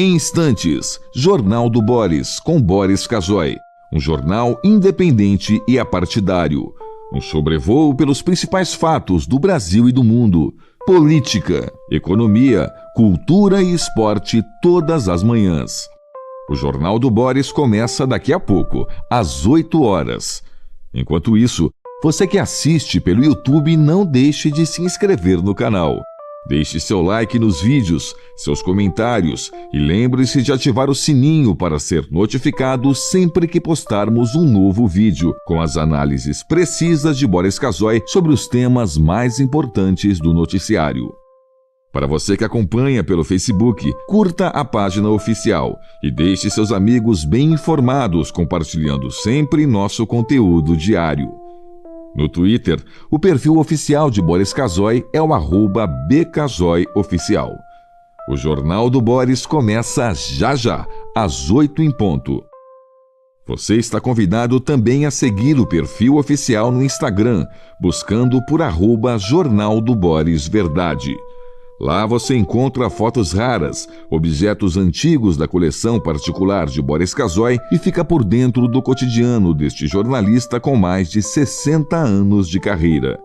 Em instantes, Jornal do Boris, com Boris Casoy. Um jornal independente e apartidário. Um sobrevoo pelos principais fatos do Brasil e do mundo. Política, economia, cultura e esporte todas as manhãs. O Jornal do Boris começa daqui a pouco, às 8 horas. Enquanto isso, você que assiste pelo YouTube, não deixe de se inscrever no canal. Deixe seu like nos vídeos, seus comentários e lembre-se de ativar o sininho para ser notificado sempre que postarmos um novo vídeo, com as análises precisas de Boris Casoy sobre os temas mais importantes do noticiário. Para você que acompanha pelo Facebook, curta a página oficial e deixe seus amigos bem informados, compartilhando sempre nosso conteúdo diário. No Twitter, o perfil oficial de Boris Casoy é o @bcasoyoficial. O Jornal do Boris começa já, às 8 em ponto. Você está convidado também a seguir o perfil oficial no Instagram, buscando por @Jornal do Boris Verdade. Lá você encontra fotos raras, objetos antigos da coleção particular de Boris Casoy e fica por dentro do cotidiano deste jornalista com mais de 60 anos de carreira.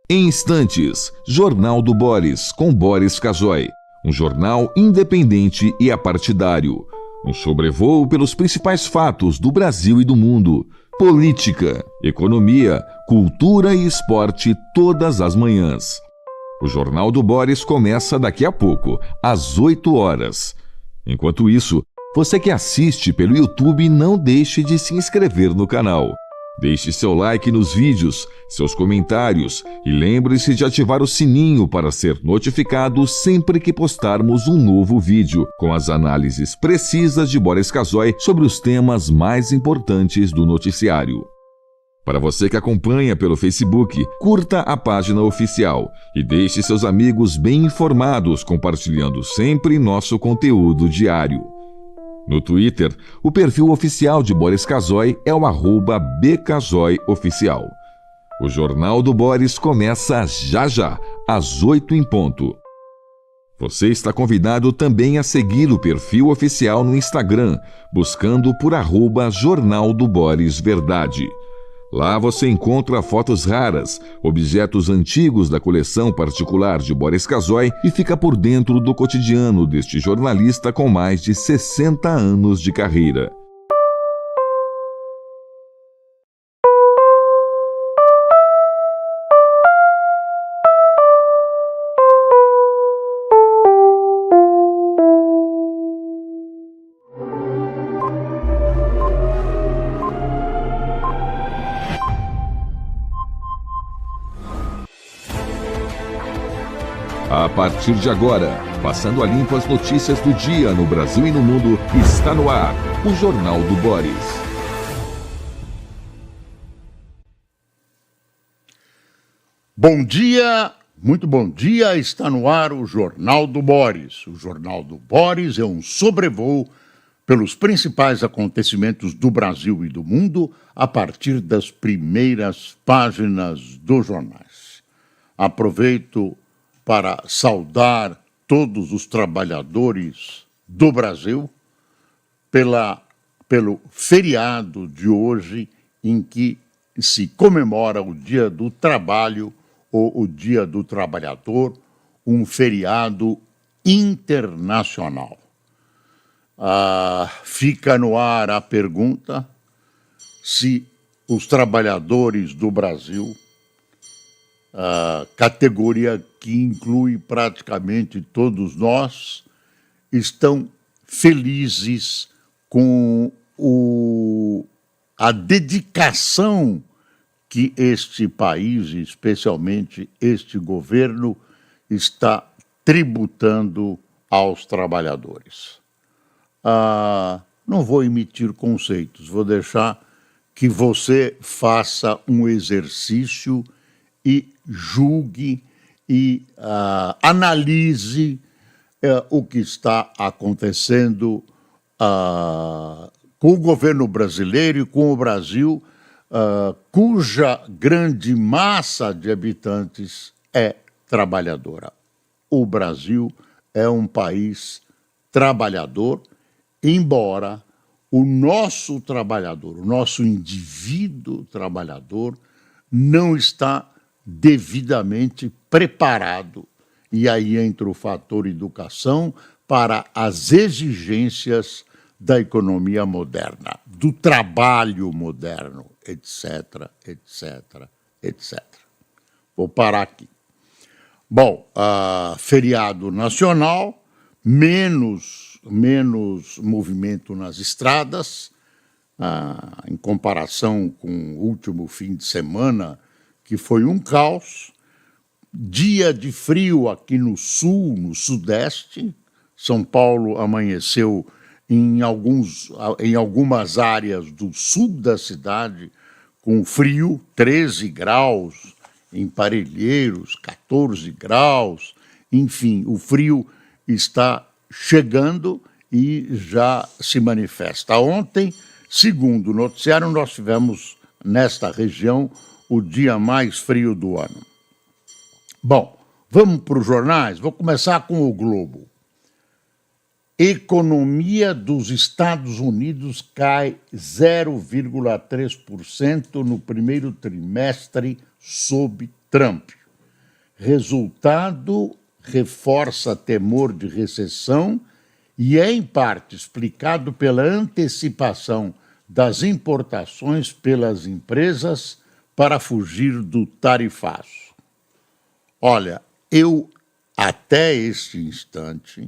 Em instantes, Jornal do Boris, com Boris Casoy. Um jornal independente e apartidário. Um sobrevoo pelos principais fatos do Brasil e do mundo. Política, economia, cultura e esporte todas as manhãs. O Jornal do Boris começa daqui a pouco, às 8 horas. Enquanto isso, você que assiste pelo YouTube, não deixe de se inscrever no canal. Deixe seu like nos vídeos, seus comentários e lembre-se de ativar o sininho para ser notificado sempre que postarmos um novo vídeo, com as análises precisas de Boris Casoy sobre os temas mais importantes do noticiário. Para você que acompanha pelo Facebook, curta a página oficial e deixe seus amigos bem informados, compartilhando sempre nosso conteúdo diário. No Twitter, o perfil oficial de Boris Casoy é o @bcasoyoficial. O Jornal do Boris começa já, às 8 em ponto. Você está convidado também a seguir o perfil oficial no Instagram, buscando por @Jornal do Boris Verdade. Lá você encontra fotos raras, objetos antigos da coleção particular de Boris Casoy e fica por dentro do cotidiano deste jornalista com mais de 60 anos de carreira. A partir de agora, passando a limpo as notícias do dia no Brasil e no mundo, está no ar o Jornal do Boris. Bom dia, muito bom dia, está no ar o Jornal do Boris. O Jornal do Boris é um sobrevoo pelos principais acontecimentos do Brasil e do mundo a partir das primeiras páginas dos jornais. Aproveito para saudar todos os trabalhadores do Brasil pelo feriado de hoje, em que se comemora o Dia do Trabalho ou o Dia do Trabalhador, um feriado internacional. Fica no ar a pergunta se os trabalhadores do Brasil, categoria que inclui praticamente todos nós, estão felizes com a dedicação que este país, especialmente este governo, está tributando aos trabalhadores. Não vou emitir conceitos, vou deixar que você faça um exercício e julgue e analise o que está acontecendo com o governo brasileiro e com o Brasil, cuja grande massa de habitantes é trabalhadora. O Brasil é um país trabalhador, embora o nosso trabalhador, o nosso indivíduo trabalhador, não está devidamente preparado, e aí entra o fator educação, para as exigências da economia moderna, do trabalho moderno, etc, etc, etc. Vou parar aqui. Bom, feriado nacional, menos movimento nas estradas, em comparação com o último fim de semana, que foi um caos. Dia de frio aqui no sul, no sudeste. São Paulo amanheceu em algumas áreas do sul da cidade com frio, 13 graus, em Parelheiros, 14 graus. Enfim, o frio está chegando e já se manifesta. Ontem, segundo o noticiário, nós tivemos nesta região o dia mais frio do ano. Bom, vamos para os jornais? Vou começar com o Globo. Economia dos Estados Unidos cai 0,3% no primeiro trimestre sob Trump. Resultado reforça temor de recessão e é, em parte, explicado pela antecipação das importações pelas empresas para fugir do tarifaço. Olha, eu, até este instante,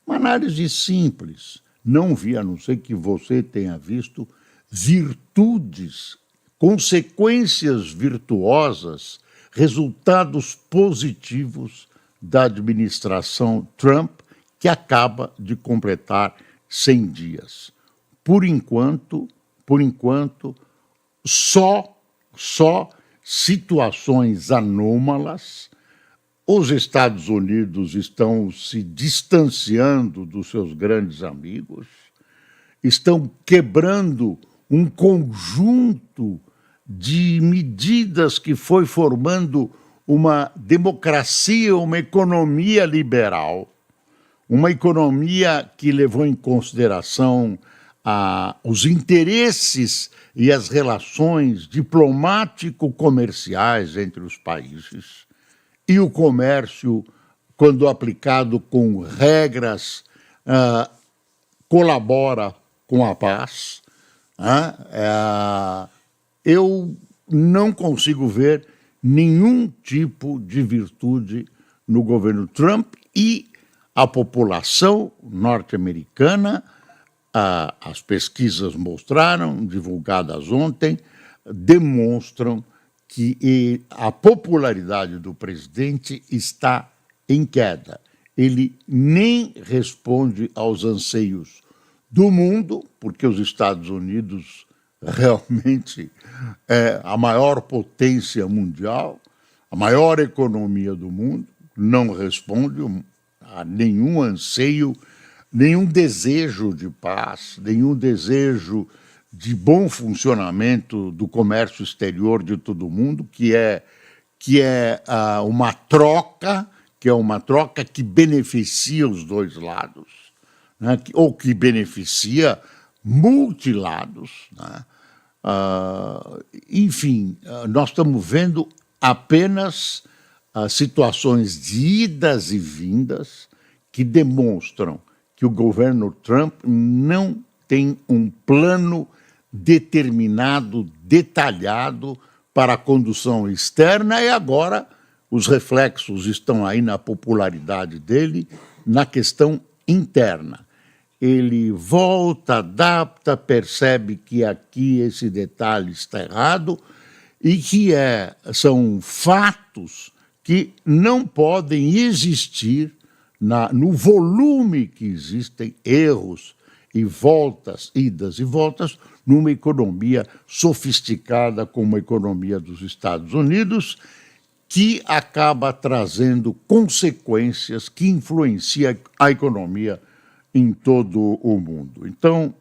uma análise simples, não vi, a não ser que você tenha visto, virtudes, consequências virtuosas, resultados positivos da administração Trump, que acaba de completar 100 dias. Por enquanto, só situações anômalas. Os Estados Unidos estão se distanciando dos seus grandes amigos, estão quebrando um conjunto de medidas que foi formando uma democracia, uma economia liberal, uma economia que levou em consideração os interesses e as relações diplomático-comerciais entre os países. E o comércio, quando aplicado com regras, colabora com a paz. Eu não consigo ver nenhum tipo de virtude no governo Trump e a população norte-americana, as pesquisas mostraram, divulgadas ontem, demonstram que a popularidade do presidente está em queda. Ele nem responde aos anseios do mundo, porque os Estados Unidos realmente é a maior potência mundial, a maior economia do mundo, não responde a nenhum anseio, nenhum desejo de paz, nenhum desejo de bom funcionamento do comércio exterior de todo mundo, que é uma troca que beneficia os dois lados, né, ou que beneficia multilados, né? Enfim, nós estamos vendo apenas situações de idas e vindas que demonstram que o governo Trump não tem um plano determinado, detalhado para a condução externa, e agora os reflexos estão aí na popularidade dele, na questão interna. Ele volta, adapta, percebe que aqui esse detalhe está errado e que são fatos que não podem existir no volume que existem erros e voltas, idas e voltas, numa economia sofisticada como a economia dos Estados Unidos, que acaba trazendo consequências que influenciam a economia em todo o mundo. Então,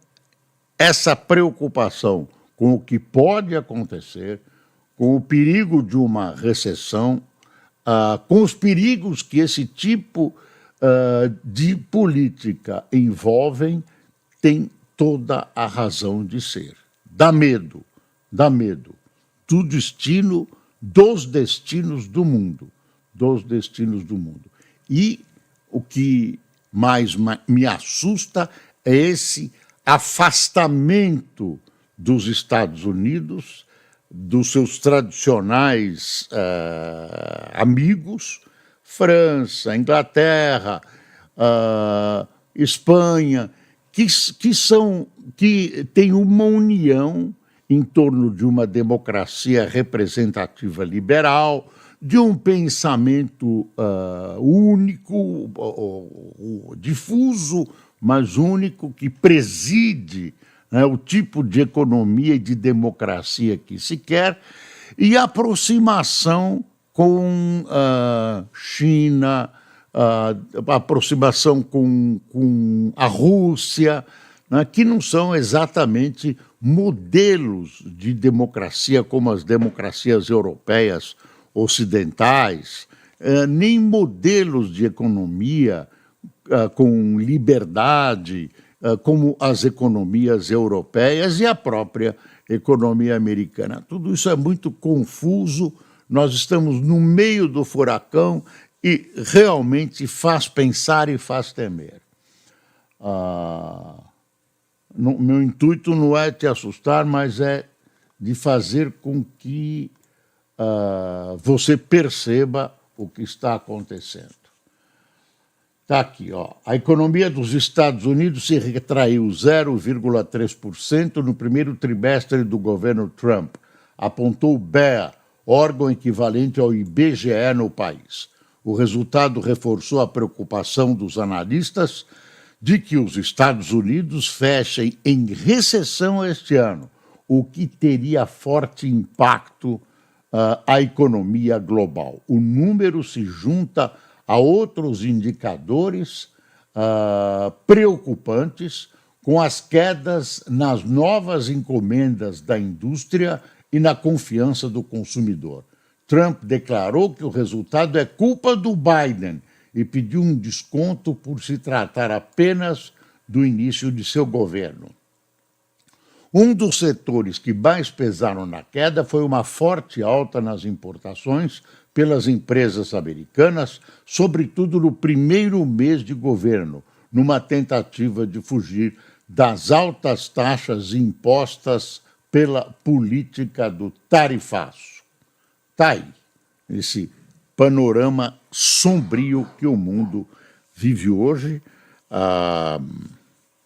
essa preocupação com o que pode acontecer, com o perigo de uma recessão, com os perigos que esse tipo de política envolvem, tem toda a razão de ser. Dá medo dos destinos do mundo, E o que mais me assusta é esse afastamento dos Estados Unidos, dos seus tradicionais amigos, França, Inglaterra, Espanha, que têm uma união em torno de uma democracia representativa liberal, de um pensamento único, difuso, mas único, que preside, né, o tipo de economia e de democracia que se quer, e aproximação com China, aproximação com a Rússia, né, que não são exatamente modelos de democracia como as democracias europeias ocidentais, nem modelos de economia com liberdade, como as economias europeias e a própria economia americana. Tudo isso é muito confuso, nós estamos no meio do furacão e realmente faz pensar e faz temer. Meu intuito não é te assustar, mas é de fazer com que você perceba o que está acontecendo. Está aqui, ó. A economia dos Estados Unidos se retraiu 0,3% no primeiro trimestre do governo Trump, apontou o BEA, órgão equivalente ao IBGE no país. O resultado reforçou a preocupação dos analistas de que os Estados Unidos fechem em recessão este ano, o que teria forte impacto à economia global. O número se junta a outros indicadores preocupantes, com as quedas nas novas encomendas da indústria e na confiança do consumidor. Trump declarou que o resultado é culpa do Biden e pediu um desconto por se tratar apenas do início de seu governo. Um dos setores que mais pesaram na queda foi uma forte alta nas importações pelas empresas americanas, sobretudo no primeiro mês de governo, numa tentativa de fugir das altas taxas impostas pela política do tarifaço. Está aí, esse panorama sombrio que o mundo vive hoje,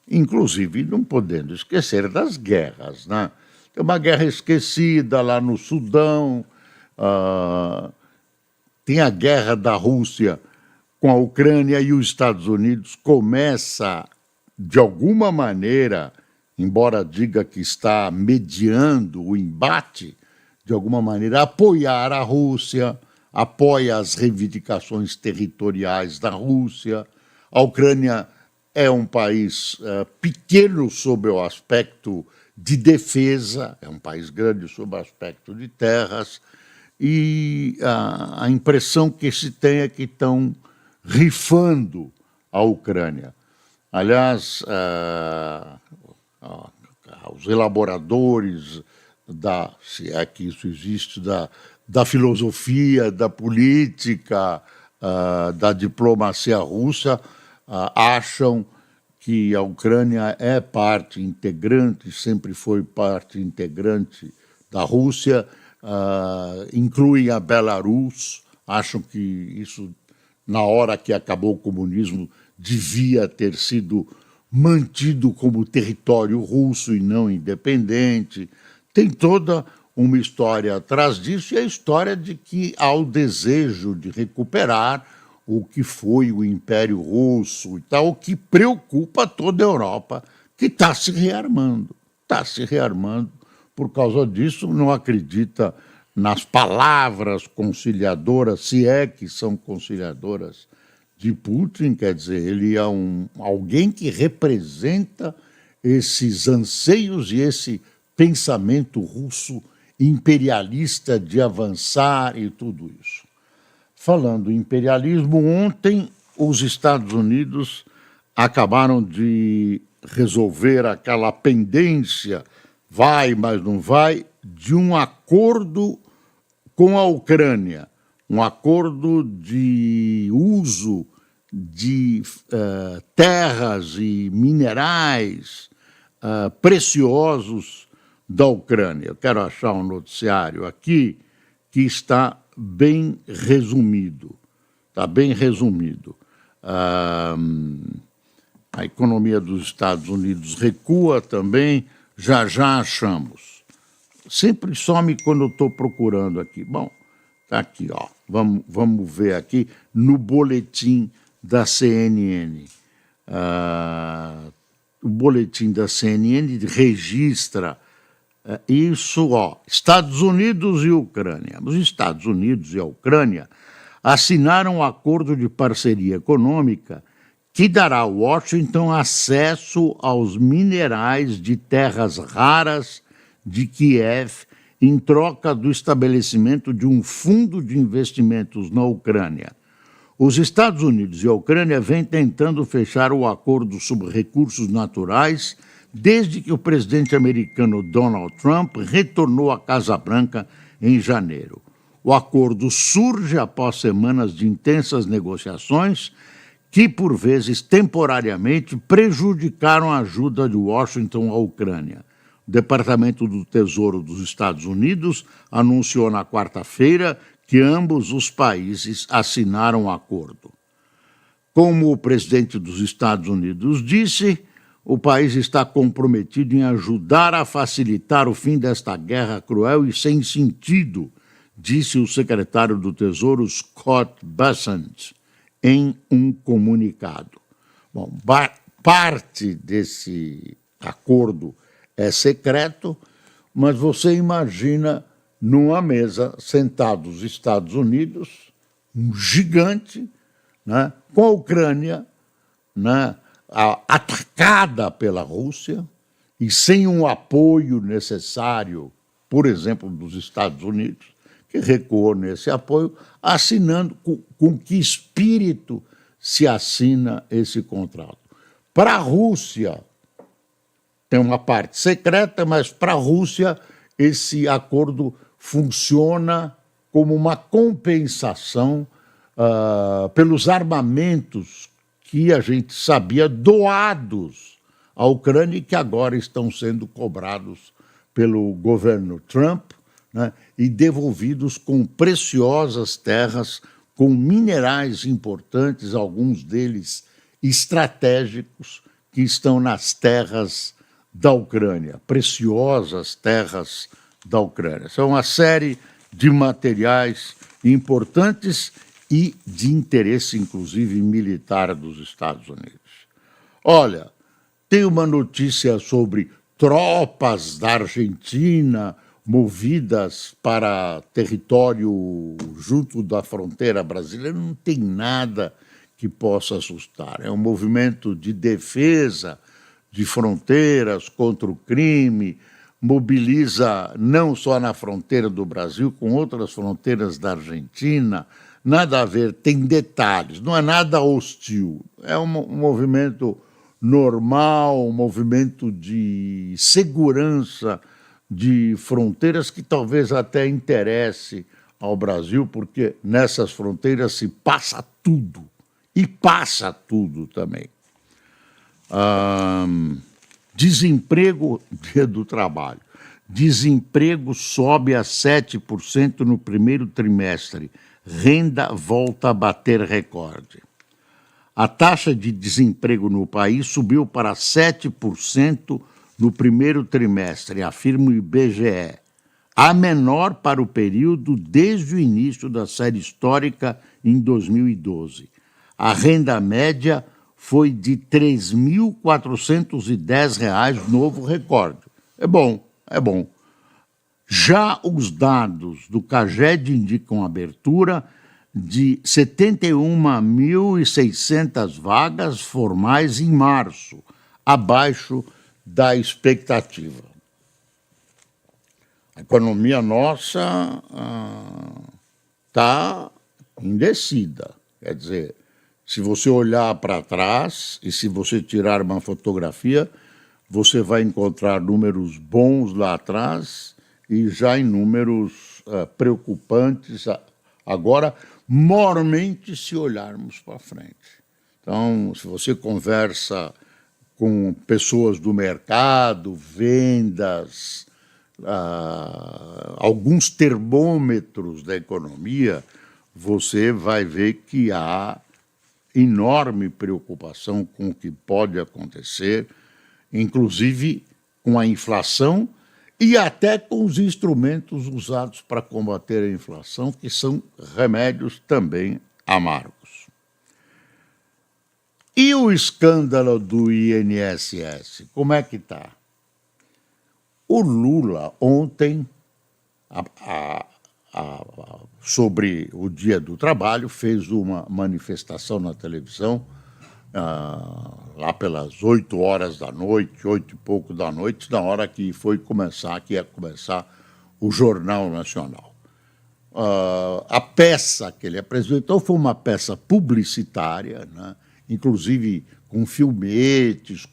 inclusive não podendo esquecer das guerras, né? Tem uma guerra esquecida lá no Sudão, tem a guerra da Rússia com a Ucrânia e os Estados Unidos começa, de alguma maneira, embora diga que está mediando o embate, de alguma maneira, apoiar a Rússia, apoia as reivindicações territoriais da Rússia. A Ucrânia é um país pequeno sob o aspecto de defesa, é um país grande sob o aspecto de terras, e a impressão que se tem é que estão rifando a Ucrânia. Aliás, os elaboradores, se é que isso existe, da filosofia, da política, da diplomacia russa, acham que a Ucrânia é parte integrante, sempre foi parte integrante da Rússia, incluem a Belarus, acham que isso, na hora que acabou o comunismo, devia ter sido mantido como território russo e não independente. Tem toda uma história atrás disso, e a história de que há o desejo de recuperar o que foi o Império Russo e tal, o que preocupa toda a Europa, que está se rearmando. Está se rearmando por causa disso, não acredita nas palavras conciliadoras, se é que são conciliadoras, de Putin. Quer dizer, ele é alguém que representa esses anseios e esse pensamento russo imperialista de avançar e tudo isso. Falando em imperialismo, ontem os Estados Unidos acabaram de resolver aquela pendência, vai, mas não vai, de um acordo com a Ucrânia, um acordo de uso de terras e minerais preciosos da Ucrânia. Eu quero achar um noticiário aqui que está bem resumido. Está bem resumido. A economia dos Estados Unidos recua também, já achamos. Sempre some quando eu estou procurando aqui. Bom, está aqui, ó. Vamos ver aqui no boletim da CNN. O boletim da CNN registra isso, ó, Estados Unidos e Ucrânia. Os Estados Unidos e a Ucrânia assinaram um acordo de parceria econômica que dará a Washington acesso aos minerais de terras raras de Kiev em troca do estabelecimento de um fundo de investimentos na Ucrânia. Os Estados Unidos e a Ucrânia vêm tentando fechar o acordo sobre recursos naturais desde que o presidente americano Donald Trump retornou à Casa Branca em janeiro. O acordo surge após semanas de intensas negociações que, por vezes, temporariamente, prejudicaram a ajuda de Washington à Ucrânia. O Departamento do Tesouro dos Estados Unidos anunciou na quarta-feira que ambos os países assinaram o acordo. Como o presidente dos Estados Unidos disse, o país está comprometido em ajudar a facilitar o fim desta guerra cruel e sem sentido, disse o secretário do Tesouro Scott Bessent em um comunicado. Bom, parte desse acordo é secreto, mas você imagina numa mesa sentados os Estados Unidos, um gigante, né, com a Ucrânia, né, atacada pela Rússia e sem um apoio necessário, por exemplo, dos Estados Unidos, que recuou nesse apoio, assinando com que espírito se assina esse contrato. Para a Rússia, tem uma parte secreta, mas para a Rússia esse acordo funciona como uma compensação pelos armamentos que a gente sabia doados à Ucrânia e que agora estão sendo cobrados pelo governo Trump, né, e devolvidos com preciosas terras, com minerais importantes, alguns deles estratégicos, que estão nas terras da Ucrânia, preciosas terras da Ucrânia. São uma série de materiais importantes e de interesse, inclusive, militar dos Estados Unidos. Olha, tem uma notícia sobre tropas da Argentina movidas para território junto da fronteira brasileira. Não tem nada que possa assustar. É um movimento de defesa de fronteiras contra o crime, mobiliza não só na fronteira do Brasil, com outras fronteiras da Argentina. Nada a ver, tem detalhes, não é nada hostil. É um movimento normal, um movimento de segurança de fronteiras que talvez até interesse ao Brasil, porque nessas fronteiras se passa tudo, e passa tudo também. Desemprego, dia do trabalho. Desemprego sobe a 7% no primeiro trimestre. Renda volta a bater recorde. A taxa de desemprego no país subiu para 7% no primeiro trimestre, afirma o IBGE, a menor para o período desde o início da série histórica em 2012. A renda média foi de R$ 3.410, novo recorde. É bom, é bom. Já os dados do CAGED indicam abertura de 71.600 vagas formais em março, abaixo da expectativa. A economia nossa está indecida. Quer dizer, se você olhar para trás e se você tirar uma fotografia, você vai encontrar números bons lá atrás e já em números preocupantes agora, mormente se olharmos para frente. Então, se você conversa com pessoas do mercado, vendas, alguns termômetros da economia, você vai ver que há enorme preocupação com o que pode acontecer, inclusive com a inflação e até com os instrumentos usados para combater a inflação, que são remédios também amargos. E o escândalo do INSS, como é que está? O Lula, ontem, sobre o Dia do Trabalho, fez uma manifestação na televisão, lá pelas 8 horas da noite, 8 e pouco da noite, na hora que ia começar o Jornal Nacional. A peça que ele apresentou foi uma peça publicitária, né? Inclusive com filmetes,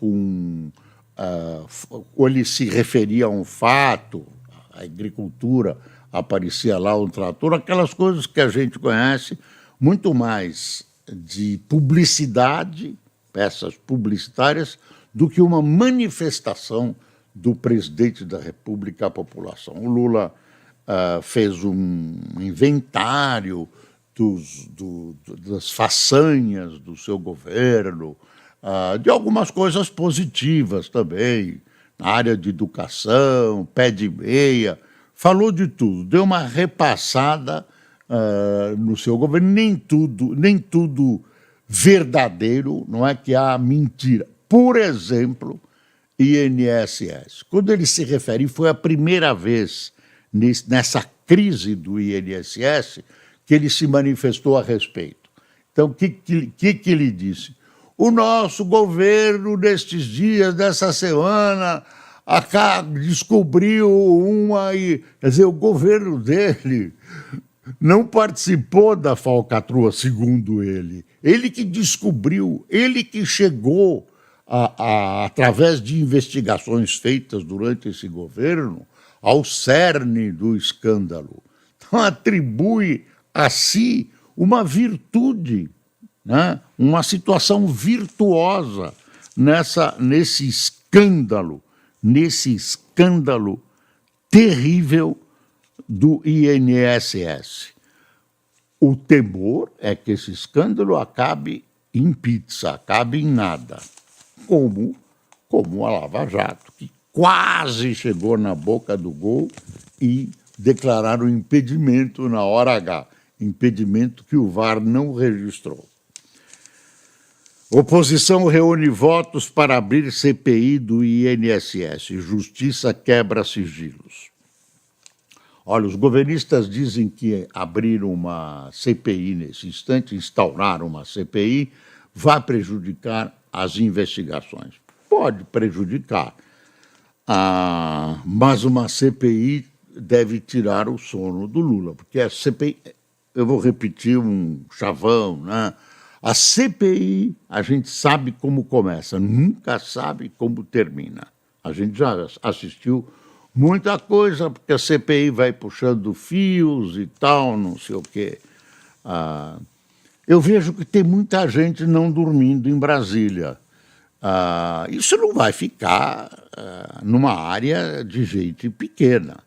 ele se referia a um fato, a agricultura, aparecia lá um trator, aquelas coisas que a gente conhece, muito mais de publicidade, peças publicitárias, do que uma manifestação do presidente da República à população. O Lula fez um inventário das façanhas do seu governo, de algumas coisas positivas também, na área de educação, pé de meia, falou de tudo, deu uma repassada no seu governo, nem tudo verdadeiro, não é que há mentira. Por exemplo, INSS. Quando ele se refere, foi a primeira vez nessa crise do INSS que ele se manifestou a respeito. Então, o que ele disse? O nosso governo, nestes dias, dessa semana, descobriu quer dizer, o governo dele não participou da falcatrua, segundo ele. Ele que descobriu, ele que chegou, através de investigações feitas durante esse governo, ao cerne do escândalo. Então, atribui a si uma virtude, né? Uma situação virtuosa nesse escândalo terrível do INSS. O temor é que esse escândalo acabe em pizza, acabe em nada, como a Lava Jato, que quase chegou na boca do gol e declararam impedimento na hora H, impedimento que o VAR não registrou. Oposição reúne votos para abrir CPI do INSS. Justiça quebra sigilos. Olha, os governistas dizem que abrir uma CPI nesse instante, instaurar uma CPI, vai prejudicar as investigações. Pode prejudicar, mas uma CPI deve tirar o sono do Lula, porque a CPI, eu vou repetir um chavão, né? A CPI, a gente sabe como começa, nunca sabe como termina. A gente já assistiu muita coisa, porque a CPI vai puxando fios e tal, não sei o quê. Eu vejo que tem muita gente não dormindo em Brasília. Isso não vai ficar numa área de gente pequena.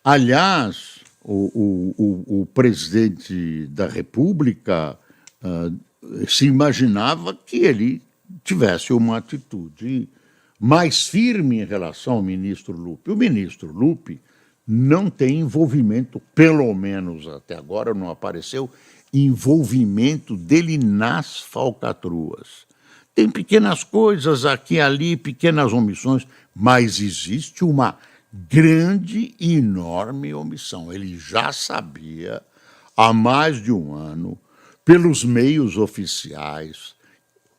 Aliás, o presidente da República se imaginava que ele tivesse uma atitude mais firme em relação ao ministro Lupe. O ministro Lupe não tem envolvimento, pelo menos até agora não apareceu, envolvimento dele nas falcatruas. Tem pequenas coisas aqui e ali, pequenas omissões, mas existe uma grande e enorme omissão. Ele já sabia, há mais de um ano, pelos meios oficiais,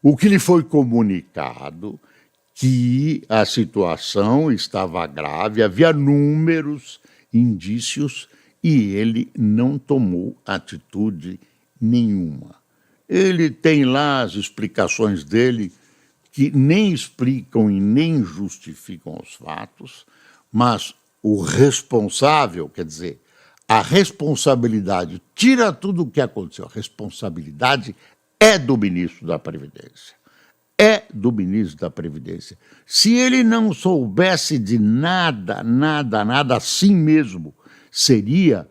o que lhe foi comunicado, que a situação estava grave, havia números, indícios, e ele não tomou atitude nenhuma. Ele tem lá as explicações dele, que nem explicam e nem justificam os fatos, mas o responsável, quer dizer, a responsabilidade, tira tudo o que aconteceu, a responsabilidade é do ministro da Previdência. É do ministro da Previdência. Se ele não soubesse de nada, nada assim mesmo, seria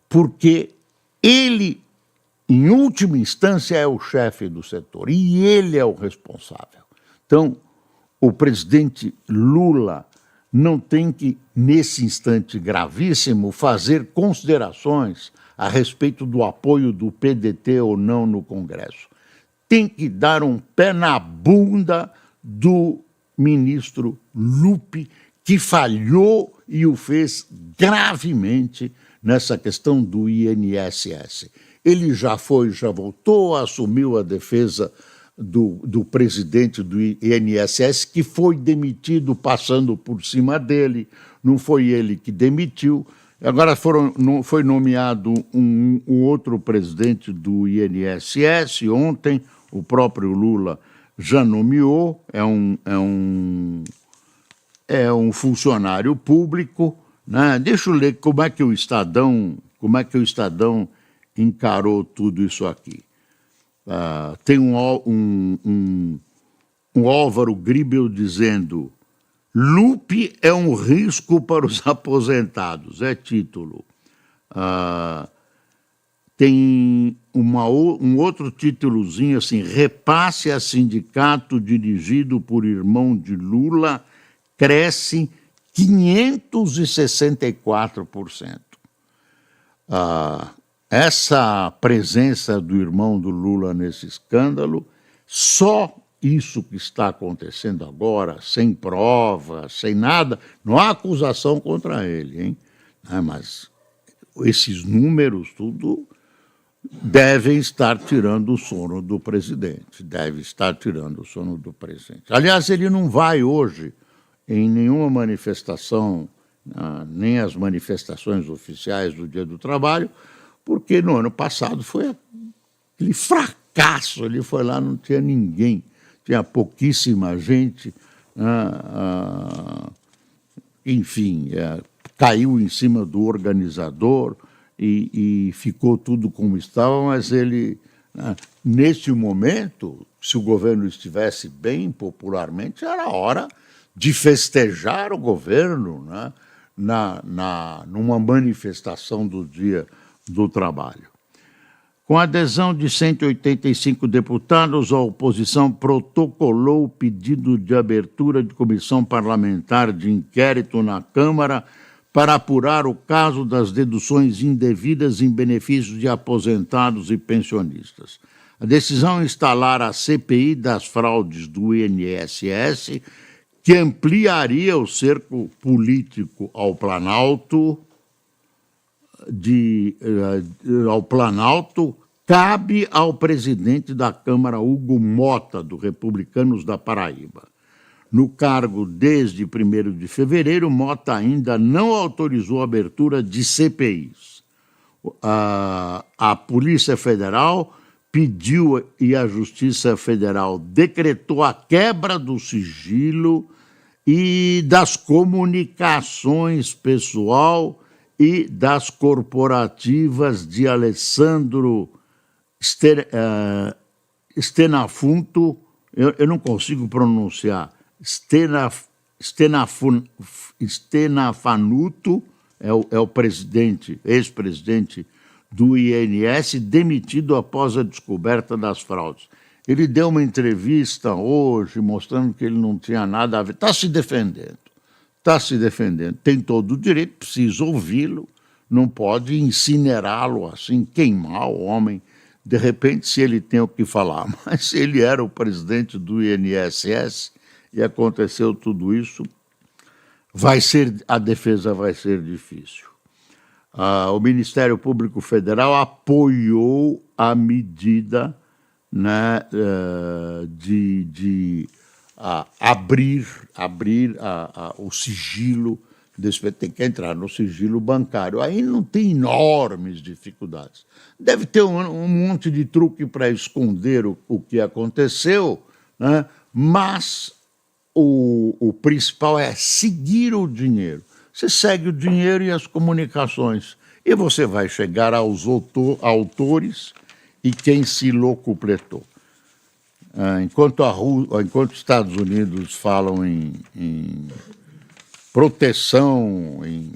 porque ele, em última instância, é o chefe do setor e ele é o responsável. Então, o presidente Lula não tem que, nesse instante gravíssimo, fazer considerações a respeito do apoio do PDT ou não no Congresso. Tem que dar um pé na bunda do ministro Lupe, que falhou e o fez gravemente nessa questão do INSS. Ele já voltou, assumiu a defesa do presidente do INSS, que foi demitido passando por cima dele, não foi ele que demitiu. Agora foi nomeado um outro presidente do INSS ontem, o próprio Lula já nomeou, é um funcionário público, né? Deixa eu ler como é que o Estadão encarou tudo isso aqui. Tem um Álvaro Gribel dizendo: Lupe é um risco para os aposentados, é título. Tem um outro títulozinho assim: repasse a sindicato dirigido por irmão de Lula cresce 564%. Essa presença do irmão do Lula nesse escândalo, só isso que está acontecendo agora, sem prova, sem nada, não há acusação contra ele, hein? Mas esses números, tudo, devem estar tirando o sono do presidente, deve estar tirando o sono do presidente. Aliás, ele não vai hoje em nenhuma manifestação, nem as manifestações oficiais do Dia do Trabalho, porque no ano passado foi aquele fracasso, ele foi lá, não tinha ninguém, tinha pouquíssima gente, enfim, caiu em cima do organizador e ficou tudo como estava, mas ele, neste momento, se o governo estivesse bem popularmente, era hora de festejar o governo, né, numa manifestação do Dia do Trabalho. Com a adesão de 185 deputados, a oposição protocolou o pedido de abertura de comissão parlamentar de inquérito na Câmara para apurar o caso das deduções indevidas em benefício de aposentados e pensionistas. A decisão instalar a CPI das fraudes do INSS, que ampliaria o cerco político ao Planalto, cabe ao presidente da Câmara, Hugo Mota, do Republicanos da Paraíba. No cargo desde 1º de fevereiro, Mota ainda não autorizou a abertura de CPIs. A Polícia Federal pediu e a Justiça Federal decretou a quebra do sigilo e das comunicações pessoal e das corporativas de Alessandro Stenafunto, eu não consigo pronunciar, Stenafanuto, é o presidente, ex-presidente do INS, demitido após a descoberta das fraudes. Ele deu uma entrevista hoje mostrando que ele não tinha nada a ver, está se defendendo, tem todo o direito, precisa ouvi-lo, não pode incinerá-lo assim, queimar o homem de repente, se ele tem o que falar, mas se ele era o presidente do INSS e aconteceu tudo isso, a defesa vai ser difícil. O Ministério Público Federal apoiou a medida, né, de abrir o sigilo, tem que entrar no sigilo bancário. Aí não tem enormes dificuldades. Deve ter um monte de truque para esconder o que aconteceu, né, mas o principal é seguir o dinheiro. Você segue o dinheiro e as comunicações, e você vai chegar aos autores e quem se locupletou. Enquanto os Estados Unidos falam em proteção, em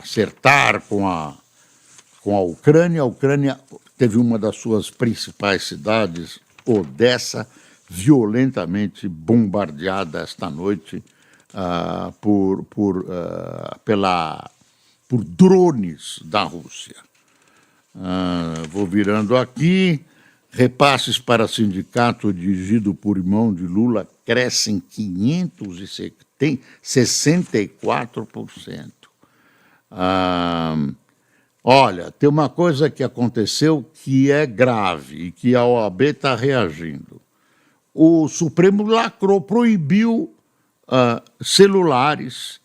acertar com a Ucrânia teve uma das suas principais cidades, Odessa, violentamente bombardeada esta noite por drones da Rússia. Vou virando aqui. Repasses para sindicato dirigido por irmão de Lula crescem 564%. Olha, tem uma coisa que aconteceu que é grave e que a OAB está reagindo. O Supremo lacrou, proibiu celulares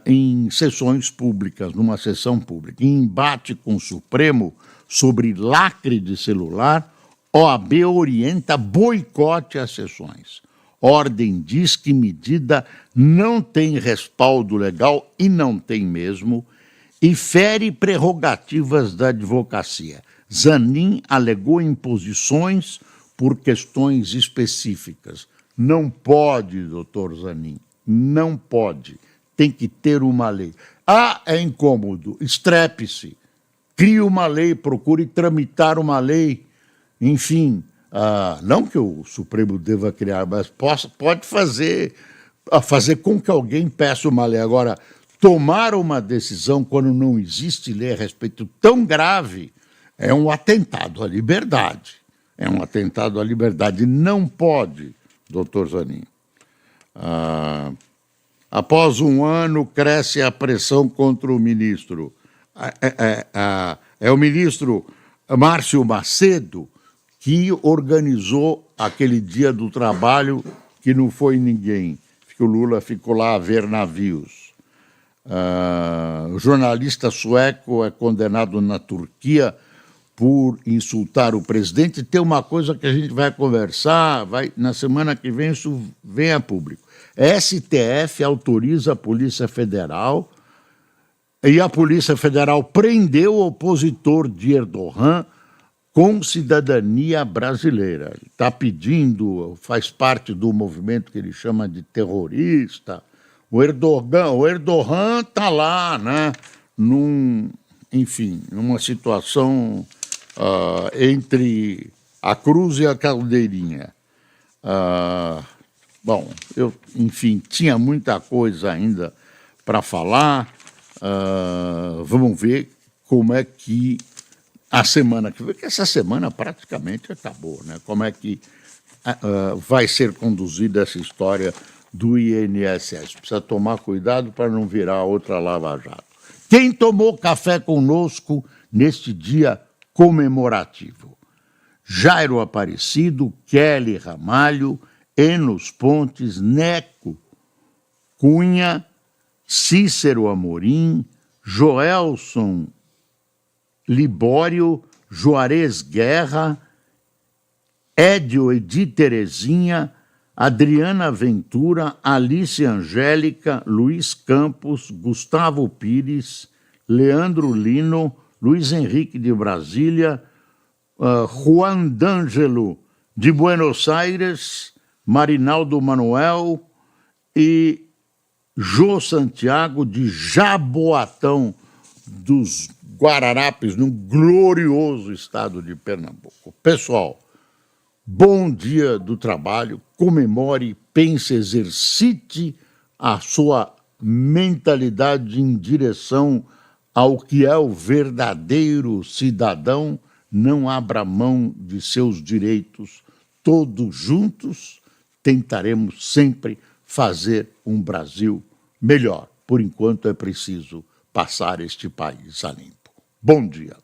em sessões públicas, numa sessão pública. Em embate com o Supremo sobre lacre de celular, OAB orienta boicote às sessões. Ordem diz que medida não tem respaldo legal, e não tem mesmo, e fere prerrogativas da advocacia. Zanin alegou imposições por questões específicas. Não pode, doutor Zanin, não pode. Tem que ter uma lei. É incômodo, estrepe-se. Crie uma lei, procure tramitar uma lei. Enfim, não que o Supremo deva criar, mas pode fazer com que alguém peça uma lei. Agora, tomar uma decisão quando não existe lei a respeito tão grave é um atentado à liberdade. É um atentado à liberdade. Não pode, doutor Zanin. Após um ano, cresce a pressão contra o ministro. É o ministro Márcio Macedo que organizou aquele dia do trabalho que não foi ninguém, que o Lula ficou lá a ver navios. O jornalista sueco é condenado na Turquia por insultar o presidente. Tem uma coisa que a gente vai conversar, na semana que vem isso vem a público. STF autoriza a Polícia Federal, e a Polícia Federal prendeu o opositor de Erdogan com cidadania brasileira. Ele está pedindo, faz parte do movimento que ele chama de terrorista. O Erdogan está lá, né, numa situação entre a cruz e a caldeirinha. Tinha muita coisa ainda para falar. Vamos ver como é que a semana que vem, que essa semana praticamente acabou, né? Como é que vai ser conduzida essa história do INSS? Precisa tomar cuidado para não virar outra Lava Jato. Quem tomou café conosco neste dia comemorativo? Jairo Aparecido, Kelly Ramalho, Enos Pontes, Neco Cunha, Cícero Amorim, Joelson Libório, Juarez Guerra, Edi Terezinha, Adriana Ventura, Alice Angélica, Luiz Campos, Gustavo Pires, Leandro Lino, Luiz Henrique de Brasília, Juan D'Angelo de Buenos Aires, Marinaldo Manuel e Jô Santiago de Jaboatão dos Guararapes, num glorioso estado de Pernambuco. Pessoal, bom dia do trabalho, comemore, pense, exercite a sua mentalidade em direção ao que é o verdadeiro cidadão não abra mão de seus direitos. Todos juntos tentaremos sempre fazer um Brasil melhor. Por enquanto é preciso passar este país a limpo. Bom dia.